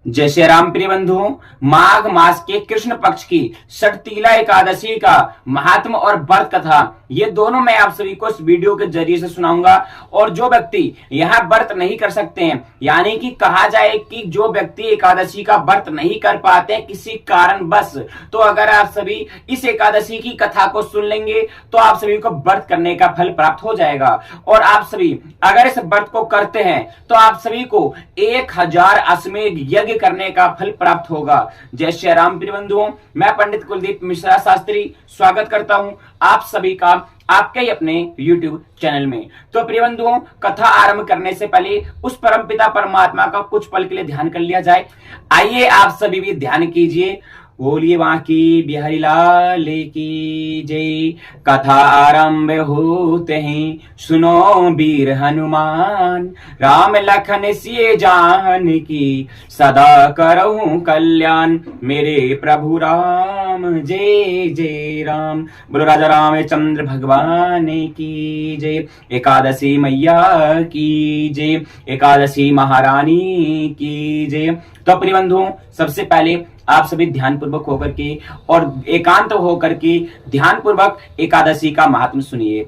जय श्री राम प्रिय बंधुओं। माघ मास के कृष्ण पक्ष की षटतिला एकादशी का महात्म और व्रत कथा ये दोनों मैं आप सभी को इस वीडियो के जरिए से सुनाऊंगा। और जो व्यक्ति यह व्रत नहीं कर सकते हैं, यानी कि कहा जाए कि जो व्यक्ति एकादशी का व्रत नहीं कर पाते हैं किसी कारण बस, तो अगर आप सभी इस एकादशी की कथा को सुन लेंगे तो आप सभी को व्रत करने का फल प्राप्त हो जाएगा। और आप सभी अगर इस व्रत को करते हैं तो आप सभी को 1000 अश्वमेध यज्ञ करने का फल प्राप्त होगा। जय श्री राम प्रिय बंधुओं, मैं पंडित कुलदीप मिश्रा शास्त्री स्वागत करता हूं आप सभी का आपके ही अपने YouTube चैनल में। तो प्रिय बंधुओं, कथा आरंभ करने से पहले उस परमपिता परमात्मा का कुछ पल के लिए ध्यान कर लिया जाए। आइए आप सभी भी ध्यान कीजिए। बोलिए बांकी बिहारी लाल की जय। कथा आरंभ होते ही सुनो वीर हनुमान, राम लखन सिए जान की सदा करऊं कल्याण। मेरे प्रभु राम जय जय राम। बोलो राजा रामचंद्र भगवान की जय। एकादशी मैया की जय, एकादशी महारानी की जय। तो प्रिय बंधुओं, सबसे पहले आप सभी ध्यान पूर्वक होकर के और एकांत होकर के ध्यान पूर्वक एकादशी का महात्म सुनिए।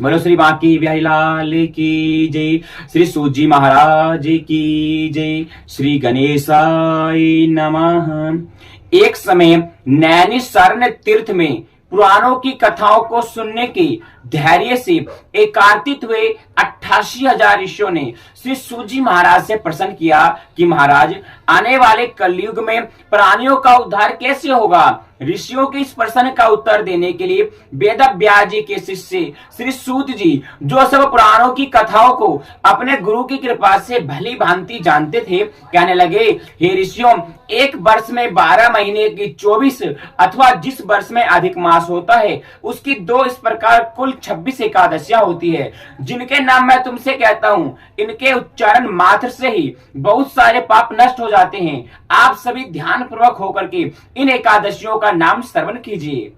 बोलो श्री बांकी बिहारी लाल की जय, श्री सूजी महाराज की जय, श्री गणेशाय नमः। एक समय नैमिषारण्य तीर्थ में पुराणों की कथाओं को सुनने के धैर्य से एकांतित हुए 88,000 ऋषियों ने श्री सूजी महाराज से प्रश्न किया कि महाराज, आने वाले कलयुग में प्राणियों का उद्धार कैसे होगा। ऋषियों के इस प्रश्न का उत्तर देने के लिए वेद व्यास जी के शिष्य श्री सूत जी, जो सब पुराणों की कथाओं को अपने गुरु की कृपा से भली भांति जानते थे, कहने लगे, हे ऋषियों, एक वर्ष में 12 महीने की 24 अथवा जिस वर्ष में अधिक मास होता है उसकी 2 इस प्रकार कुल 26 एकादशियां होती है, जिनके नाम मैं तुमसे कहता हूं। इनके उच्चारण मात्र से ही बहुत सारे पाप नष्ट हो जाते हैं। आप सभी ध्यान पूर्वक होकर के इन एकादशियों का नाम श्रवण कीजिए।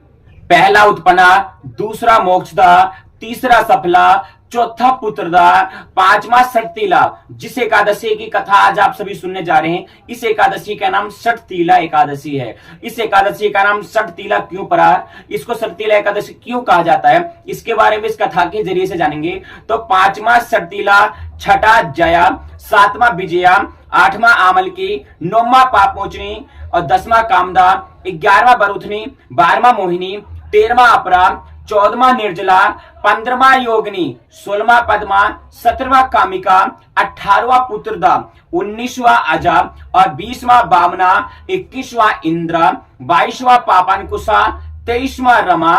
पहला उत्पन्ना, दूसरा मोक्षदा, तीसरा सफला, चौथा पुत्रदा, 5वां षटतिला। जिस एकादशी की कथा आज आप सभी सुनने जा रहे हैं, इस एकादशी का नाम षटतिला एकादशी है। इस एकादशी का नाम षटतिला क्यों पड़ा, इसको षटतिला एकादशी क्यों कहा जाता है, इसके बारे में इस कथा के जरिए से जानेंगे। तो 5वां षटतिला, 6ठा जया, 7वां विजया, 8वां आमलकी, 9वां पापमोचनी और 10वां कामदा, 11वां बरुथनी, 12वां मोहिनी, 13वां अपरा, 14वां निर्जला, 15वां योगिनी, 16वां पद्मा, 17वां कामिका, 18वां पुत्रदा, 19वां अजा और 20वां बामना, 21वां इंद्रा, 22वां पापानकुशा, 23वां रमा,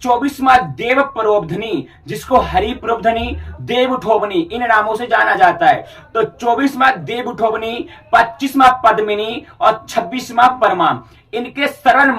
24वां देव प्रोबधनी, जिसको हरि प्रोबधनी, देव उठोबनी इन नामों से जाना जाता है। तो 24वां देव उठोबनी, 25वां पद्मिनी और 26वां परमा। इनके श्रवण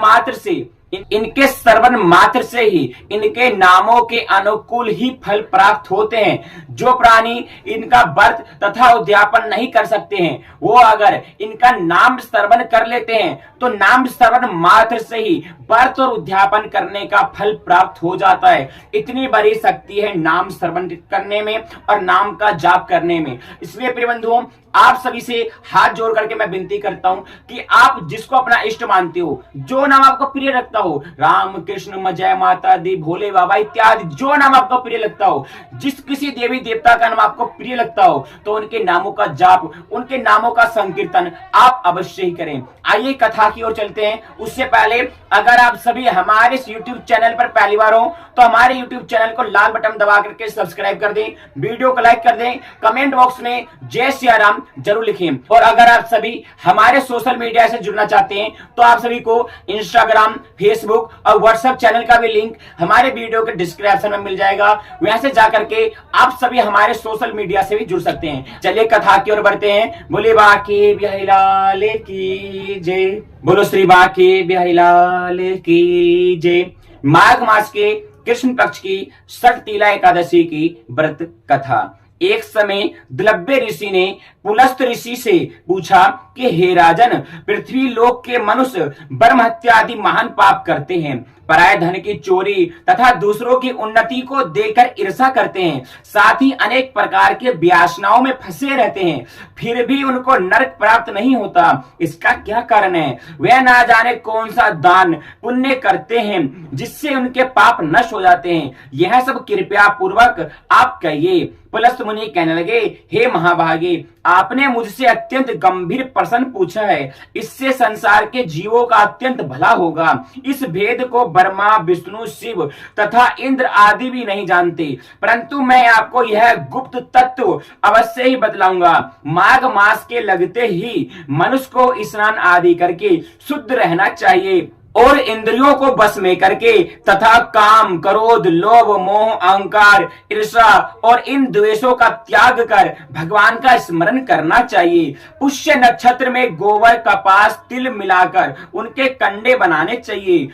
मात्र से ही इनके नामों के अनुकूल ही फल प्राप्त होते हैं। जो प्राणी इनका व्रत तथा उद्यापन नहीं कर सकते हैं, वो अगर इनका नाम श्रवण कर लेते हैं तो नाम श्रवण मात्र से ही व्रत और उद्यापन करने का फल प्राप्त हो जाता है। इतनी बड़ी शक्ति है नाम श्रवण करने में और नाम का जाप करने में। इसलिए प्रिय बंधुओं, आप सभी से हाथ जोड़ करके मैं विनती करता हूं कि आप जिसको अपना इष्ट मानते हो, जो नाम आपको प्रिय लगता हो, राम कृष्ण जय माता दी भोले बाबा इत्यादि जो नाम आपको प्रिय लगता हो, जिस किसी देवी देवता का नाम आपको प्रिय लगता हो, तो उनके नामों का जाप, उनके नामों का संकीर्तन आप अवश्य ही करें। आइए कथा की ओर चलते हैं। उससे पहले अगर आप सभी हमारे इस YouTube चैनल पर पहली बार हो तो हमारे YouTube चैनल को लाल बटन दबा करके सब्सक्राइब कर दें, वीडियो को लाइक कर दें, कमेंट बॉक्स में जय श्री राम जरूर लिखें। और अगर आप सभी हमारे सोशल मीडिया से जुड़ना चाहते हैं तो आप सभी को इंस्टाग्राम, फेसबुक और व्हाट्सएप चैनल का भी लिंक हमारे वीडियो के डिस्क्रिप्शन में मिल जाएगा। वहां से जाकर के आप सभी हमारे सोशल मीडिया से भी जुड़ सकते हैं। चलिए कथा की ओर बढ़ते हैं। बोले बांके बिहारी लाल की जय। बोलो श्री बांके बिहारी लाल की जय। माघ मास के कृष्ण पक्ष की षटतिला एकादशी की व्रत कथा। एक समय द्रव्य ऋषि ने पुलस्त ऋषि से पूछा कि हे राजन, पृथ्वी लोक के मनुष्य ब्रह्म हत्या आदि महान पाप करते हैं, पराये धन की चोरी तथा दूसरों की उन्नति को देखकर ईर्ष्या करते हैं, साथ ही अनेक प्रकार के व्यासनाओं में फंसे रहते हैं, फिर भी उनको नरक प्राप्त नहीं होता। इसका क्या कारण है? वे ना जाने कौन सा दान पुण्य करते हैं जिससे उनके पाप नष्ट हो जाते हैं। यह सब कृपया पूर्वक आप कहिए। पुलस्त मुनि कहने लगे, हे महाभागे, आपने मुझसे अत्यंत गंभीर प्रश्न पूछा है, इससे संसार के जीवों का अत्यंत भला होगा। इस भेद को ब्रह्मा, विष्णु, शिव तथा इंद्र आदि भी नहीं जानते, परंतु मैं आपको यह गुप्त तत्व अवश्य ही बतलाऊंगा। माघ मास के लगते ही मनुष्य को स्नान आदि करके शुद्ध रहना चाहिए और इंद्रियों को बस में करके तथा काम, क्रोध, लोभ, मोह, अहंकार, ईर्ष्या और इन द्वेषों का त्याग कर भगवान का स्मरण करना चाहिए। पुष्य नक्षत्र में गोबर, कपास, तिल मिलाकर उनके कंडे बनाने चाहिए।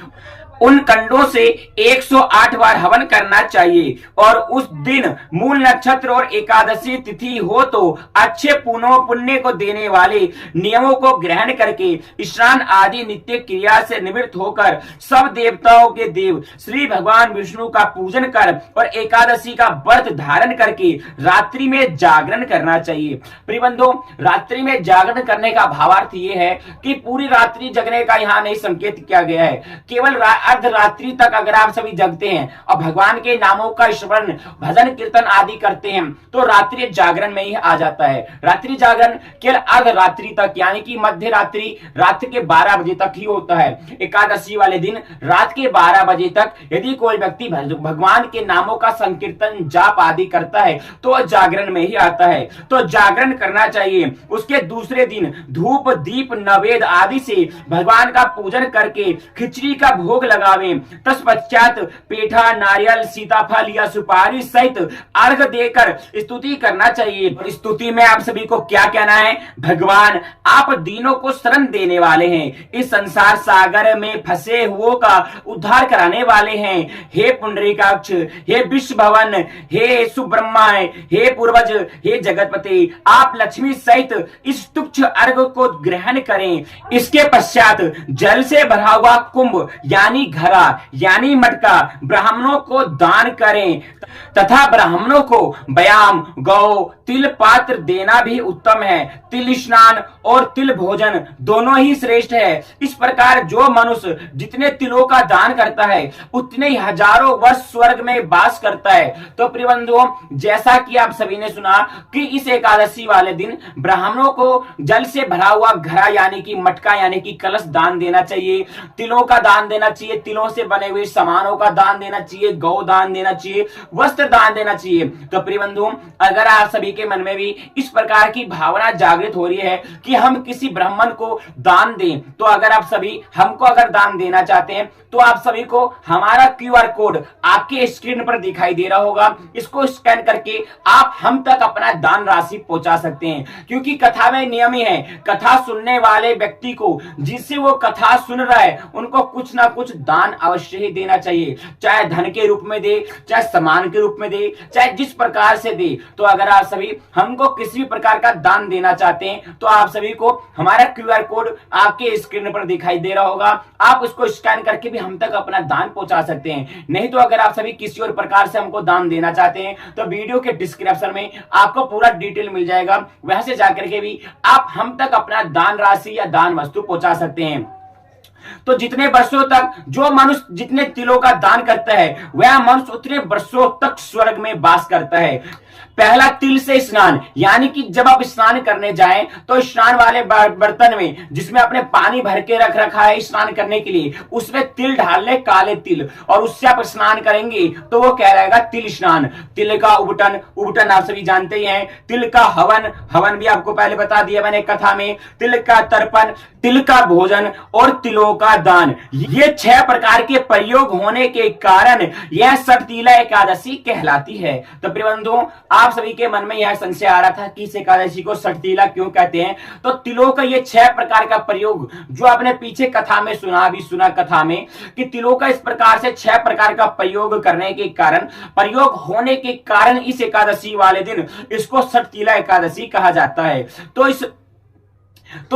उन कंडों से 108 बार हवन करना चाहिए और उस दिन मूल नक्षत्र और एकादशी तिथि हो तो अच्छे पुण्य को देने वाले नियमों को ग्रहण करके स्नान आदि नित्य क्रिया से निवृत्त होकर सब देवताओं के देव श्री भगवान विष्णु का पूजन कर और एकादशी का व्रत धारण करके रात्रि में जागरण करना चाहिए। प्रिबंधो, रात्रि में जागरण करने का भावार्थ ये है कि पूरी रात्रि जगने का यहाँ नहीं संकेत किया गया है, केवल अर्धरात्रि तक अगर आप सभी जगते हैं और भगवान के नामों का स्मरण, भजन, कीर्तन आदि करते हैं तो रात्रि जागरण में ही आ जाता है। रात्रि जागरण केवल अर्धरात्रि तक यानी कि मध्य रात्रि, रात के 12 बजे तक ही होता है। एकादशी वाले दिन रात के 12 बजे तक यदि कोई व्यक्ति भगवान के नामों का संकीर्तन, जाप आदि करता है तो जागरण में ही आता है, तो जागरण करना चाहिए। उसके दूसरे दिन धूप, दीप, नवेद आदि से भगवान का पूजन करके खिचड़ी का भोग लगावें। तत्पश्चात पेठा, नारियल, सीताफल या सुपारी सहित अर्घ देकर स्तुति करना चाहिए। स्तुति में आप सभी को क्या कहना है? भगवान, आप दीनों को शरण देने वाले हैं, इस संसार सागर में फंसे हुओं का उद्धार कराने वाले हैं। हे पुंडरीकाक्ष, हे विश्व भवन, हे सुब्रह्मा, हे पूर्वज, हे जगतपति, आप लक्ष्मी सहित इस तुच्छ अर्घ को ग्रहण करें। इसके पश्चात जल से भरा हुआ कुंभ यानी घड़ा यानी मटका ब्राह्मणों को दान करें तथा ब्राह्मणों को व्यायाम, गौ, तिल पात्र देना भी उत्तम है। तिल स्नान और तिल भोजन दोनों ही श्रेष्ठ है। इस प्रकार जो मनुष्य जितने तिलों का दान करता है उतने ही हजारों वर्ष स्वर्ग में वास करता है। तो प्रिय बंधुओं, जैसा कि आप सभी ने सुना कि इस एकादशी वाले दिन ब्राह्मणों को जल से भरा हुआ घड़ा यानी कि मटका यानी कि कलश दान देना चाहिए, तिलों का दान देना चाहिए, तिलों से बने हुए सामानों का दान देना चाहिए, गौ दान देना चाहिए, वस्त्र दान देना चाहिए। तो प्रिय बंधुओं, अगर आप सभी के मन में भी इस प्रकार की भावना जागृत हो रही है कि हम किसी ब्राह्मण को दान दें, तो अगर आप सभी हमको अगर दान देना चाहते हैं तो आप सभी को हमारा QR कोड आपके स्क्रीन पर दिखाई दे रहा होगा, इसको स्कैन करके आप हम तक अपना दान राशि पहुंचा सकते हैं। क्योंकि कथा में नियम ही है, कथा सुनने वाले व्यक्ति को, जिससे वो कथा सुन रहा है, उनको कुछ ना कुछ दान अवश्य ही देना चाहिए, चाहे धन के रूप में दे, चाहे सामान के रूप में दे, चाहे जिस प्रकार से दे। तो अगर आप सभी हमको किसी भी प्रकार का दान देना चाहते हैं तो आप सभी को हमारा QR कोड आपके स्क्रीन पर दिखाई दे रहा होगा, आप उसको स्कैन करके भी हम तक अपना दान पहुंचा सकते हैं। नहीं तो अगर आप सभी किसी और प्रकार से हमको दान देना चाहते हैं तो वीडियो के डिस्क्रिप्शन में आपको पूरा डिटेल मिल जाएगा, वहां से जाकर के भी आप हम तक अपना दान राशि या दान वस्तु पहुंचा सकते हैं। तो जितने वर्षों तक जो मनुष्य जितने तिलों का दान करता है वह मनुष्य उतने वर्षों तक स्वर्ग में वास करता है। पहला, तिल से स्नान, यानी कि जब आप स्नान करने जाएं तो स्नान वाले बर्तन में जिसमें आपने पानी भर के रख रखा है स्नान करने के लिए, उसमें तिल डाल ले, काले तिल, और उससे आप स्नान करेंगे तो वो कहलाएगा तिल स्नान। तिल का उबटन, उबटन आप सभी जानते ही हैं। तिल का हवन, हवन भी आपको पहले बता दिया मैंने कथा में। तिल का तर्पण, तिल का भोजन और तिलों का दान, ये 6 प्रकार के प्रयोग होने के कारण यह षटतिला एकादशी कहलाती है। तो प्रिय बंधुओं, आप सभी के मन में यह संशय आ रहा था कि इस एकादशी को षटतिला क्यों कहते हैं, तो तिलों का ये 6 प्रकार का प्रयोग जो आपने पीछे कथा में सुना, अभी सुना कथा में कि तिलों का इस प्रकार से 6 प्रकार का प्रयोग करने के कारण, प्रयोग होने के कारण इस एकादशी वाले दिन इसको षटतिला एकादशी कहा जाता है। तो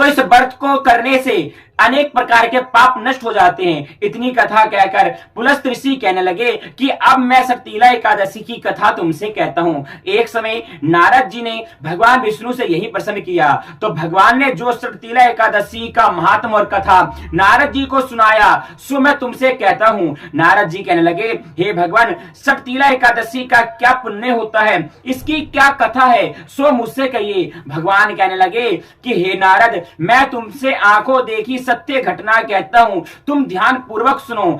इस व्रत को करने से अनेक प्रकार के पाप नष्ट हो जाते हैं। इतनी कथा कहकर पुलस्त ऋषि कहने लगे कि अब मैं सटतीला एकादशी की कथा तुमसे कहता हूं। एक समय नारद जी ने भगवान विष्णु से यही प्रश्न किया, तो भगवान ने जो सटतीला एकादशी का महात्म और कथा नारद जी को सुनाया सो मैं तुमसे कहता हूं। नारद जी कहने लगे, हे भगवान, सटतीला एकादशी का क्या पुण्य होता है, इसकी क्या कथा है, सो मुझसे कहिए। भगवान कहने लगे कि हे नारद, मैं तुमसे आंखों देखी सत्य घटना कहता हूं, तुम ध्यान पूर्वक सुनो।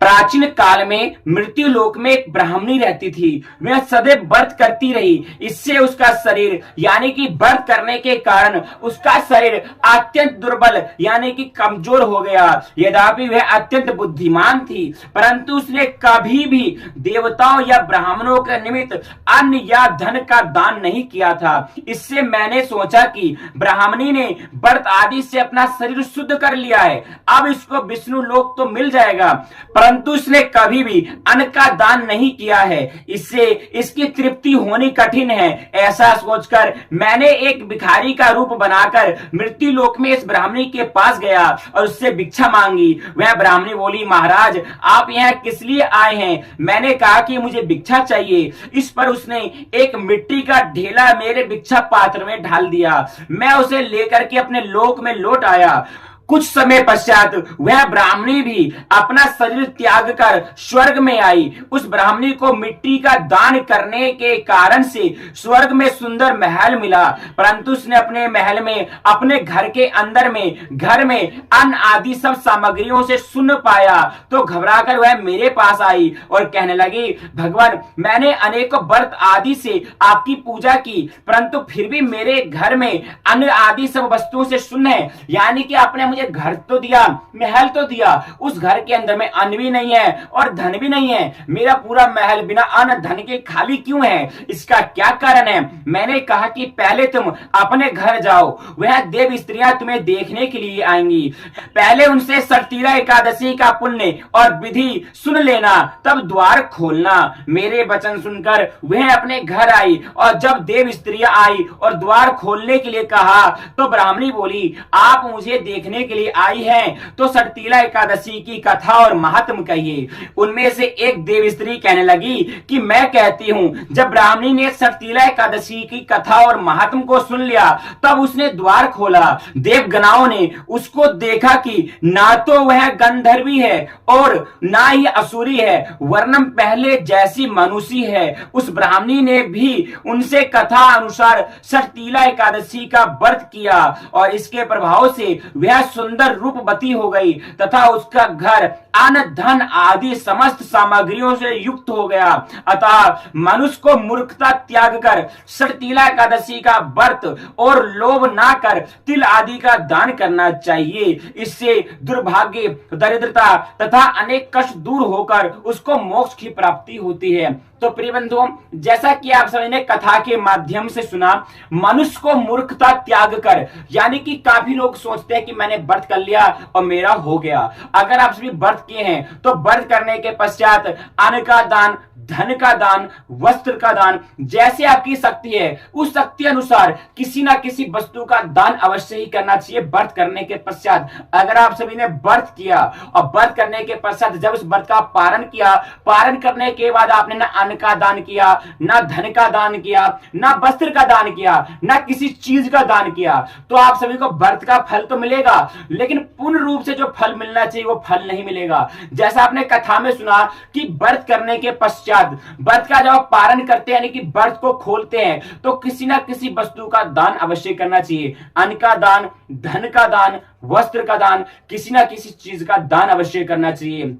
प्राचीन काल में मृत्यु लोक में एक ब्राह्मणी रहती थी। वह सदैव व्रत करती रही। इससे उसका शरीर यानी कि व्रत करने के कारण उसका शरीर अत्यंत दुर्बल यानी कि कमजोर हो गया। यद्यपि वह अत्यंत बुद्धिमान थी, परंतु उसने कभी भी देवताओं या ब्राह्मणों के निमित्त अन्न या धन का दान नहीं किया था। इससे मैंने सोचा कि ब्राह्मणी ने व्रत आदि से अपना शरीर शुद्ध कर लिया है, अब इसको विष्णु लोक तो मिल जाएगा, परंतु उसने कभी भी अन्न का दान नहीं किया है, इससे इसकी तृप्ति होनी कठिन है। ऐसा सोचकर मैंने एक भिखारी का रूप बनाकर मृत्यु लोक में इस ब्राह्मणी के पास गया और उससे भिक्षा मांगी। वह ब्राह्मणी बोली, महाराज आप यहाँ किस लिए आए हैं? मैंने कहा कि मुझे भिक्षा चाहिए। इस पर उसने एक मिट्टी का ढेला मेरे भिक्षा पात्र में ढाल दिया। मैं उसे लेकर के अपने लोक में लौट आया। कुछ समय पश्चात वह ब्राह्मणी भी अपना शरीर त्याग कर स्वर्ग में आई। उस ब्राह्मणी को मिट्टी का दान करने के कारण से स्वर्ग में सुंदर महल मिला, परंतु उसने अपने महल में अपने घर के अंदर में घर में अन्न आदि सब सामग्रियों से शून्य पाया, तो घबराकर वह मेरे पास आई और कहने लगी, भगवान मैंने अनेकों व्रत आदि से आपकी पूजा की, परंतु फिर भी मेरे घर में अन्न आदि सब वस्तुओं से शून्य है। यानी कि आपने मुझे घर तो दिया, महल तो दिया, उस घर के अंदर में अन्न भी नहीं है और धन भी नहीं है। मेरा पूरा महल बिना अन्न धन के खाली क्यों है? इसका क्या कारण है? मैंने कहा कि पहले तुम अपने घर जाओ, वह देव स्त्रियां तुम्हें देखने के लिए आएंगी। पहले उनसे सटतीला एकादशी का पुण्य और विधि सुन लेना, तब द्वार खोलना। मेरे वचन सुनकर वह अपने घर आई और जब देव स्त्रियां आई और द्वार खोलने के लिए कहा तो ब्राह्मणी बोली, आप मुझे देखने के लिए आई हैं तो सटतीला एकादशी की कथा और महात्म कहिए। उनमें से एक देव स्त्री कहने लगी कि मैं कहती हूं। जब ब्राह्मणी ने सटतीला एकादशी की कथा और महात्म को सुन लिया तब उसने द्वार खोला। देवगणाओं ने उसको देखा कि ना तो वह गंधर्वी है और ना ही असुरी है, वरन पहले जैसी मनुष्य है। उस ब्राह्मणी ने भी उनसे कथा अनुसार सटतीला एकादशी का व्रत किया और इसके प्रभाव से वह सुंदर रूपवती हो गई तथा उसका घर अन्न धन आदि समस्त सामग्रियों से युक्त हो गया। अतः मनुष्य को मूर्खता त्याग कर सटतीला एकादशी का व्रत और लोभ ना कर तिल आदि का दान करना चाहिए। इससे दुर्भाग्य, दरिद्रता तथा अनेक कष्ट दूर होकर उसको मोक्ष की प्राप्ति होती है। तो प्रिय बंधुओं, जैसा कि आप सभी ने कथा के माध्यम से सुना, मनुष्य को मूर्खता त्याग कर, यानी कि काफी लोग सोचते हैं कि मैंने व्रत कर लिया और मेरा हो गया। अगर आप सभी व्रत किए हैं तो व्रत करने के पश्चात अन्न का दान, धन का दान, वस्त्र का दान, जैसे आपकी शक्ति है उस शक्ति अनुसार किसी ना किसी वस्तु का दान अवश्य ही करना चाहिए व्रत करने के पश्चात। अगर आप सभी ने व्रत किया और व्रत करने के पश्चात जब उस व्रत का पारण किया, पारण करने के बाद आपने ना अन्न का दान किया, ना धन का दान किया, ना वस्त्र का दान किया, ना किसी चीज का दान किया, तो आप सभी को व्रत का फल तो मिलेगा, लेकिन पूर्ण रूप से जो फल मिलना चाहिए वो फल नहीं मिलेगा। जैसा आपने कथा में सुना कि व्रत करने के पश्चात व्रत का जब पारण करते हैं यानी कि व्रत को खोलते हैं तो किसी ना किसी वस्तु का दान अवश्य करना चाहिए। अन्न का दान, धन का दान, वस्त्र का दान, किसी ना किसी चीज का दान अवश्य करना चाहिए।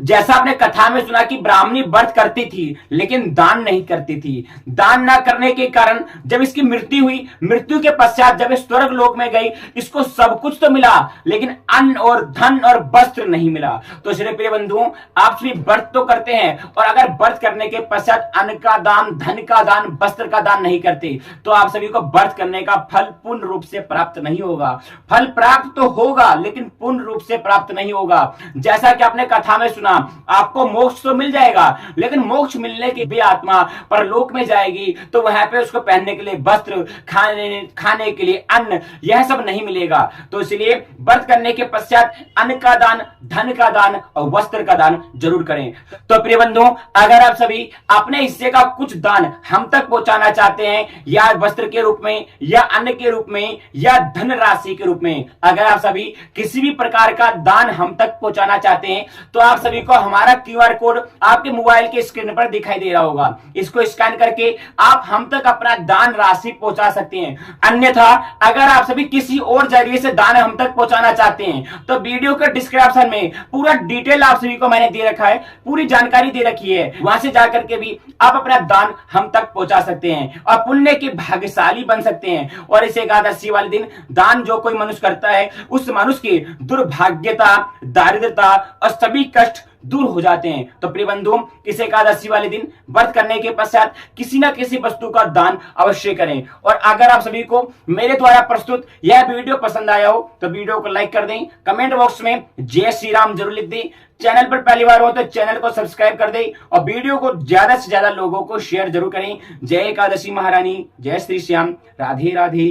जैसा आपने कथा में सुना कि ब्राह्मणी व्रत करती थी लेकिन दान नहीं करती थी। दान ना करने के कारण जब इसकी मृत्यु हुई, मृत्यु के पश्चात जब इस स्वर्ग लोक में गई, इसको सब कुछ तो मिला लेकिन अन्न और धन और वस्त्र नहीं मिला। तो श्री प्रिय बंधुओं, आप सभी व्रत तो करते हैं और अगर व्रत करने के पश्चात अन्न का दान, धन का दान, वस्त्र का दान नहीं करते तो आप सभी को व्रत करने का फल पूर्ण रूप से प्राप्त नहीं होगा। फल प्राप्त तो होगा लेकिन पूर्ण रूप से प्राप्त नहीं होगा। जैसा कि आपने कथा में समय सुना, आपको मोक्ष तो मिल जाएगा, लेकिन मोक्ष मिलने की भी आत्मा परलोक में जाएगी तो वहां पे उसको पहनने के लिए वस्त्र, खाने के लिए अन्न, यह सब नहीं मिलेगा। तो इसलिए व्रत करने के पश्चात अन्न का दान, धन का दान और वस्त्र का दान जरूर करें। तो प्रिय बंधुओं, अगर आप सभी अपने हिस्से का कुछ दान हम तक पहुंचाना चाहते हैं, या वस्त्र के रूप में, या अन्न के रूप में, या धन राशि के रूप में, अगर आप सभी किसी भी प्रकार का दान हम तक पहुंचाना चाहते हैं तो आप सभी को हमारा क्यूआर कोड आपके मोबाइल के स्क्रीन पर दिखाई दे रहा होगा। इसको स्कैन करके आप हम तक अपना दान राशि पहुंचा सकते हैं। अन्यथा अगर आप सभी किसी और जरिए से दान हम तक पहुंचाना चाहते हैं तो वीडियो के डिस्क्रिप्शन में पूरा डिटेल आप सभी को मैंने दे रखा है, पूरी जानकारी दे रखी है, वहां से जाकर के भी आप अपना दान हम तक पहुंचा सकते हैं और पुण्य के भाग्यशाली बन सकते हैं। और इस एकादशी वाले दिन दान जो कोई मनुष्य करता है उस मनुष्य की दुर्भाग्यता, दारिद्रता और सभी कष्ट दूर हो जाते हैं। तो प्रिय बंधुओं, इस एकादशी वाले दिन व्रत करने के पश्चात किसी न किसी वस्तु का दान अवश्य करें। और अगर आप सभी को मेरे द्वारा प्रस्तुत यह वीडियो पसंद आया हो तो वीडियो को लाइक कर दें, कमेंट बॉक्स में जय श्री राम जरूर लिख दें, चैनल पर पहली बार हो तो चैनल को सब्सक्राइब कर दें और वीडियो को ज्यादा से ज्यादा लोगों को शेयर जरूर करें। जय एकादशी महारानी, जय श्री श्याम, राधे राधे।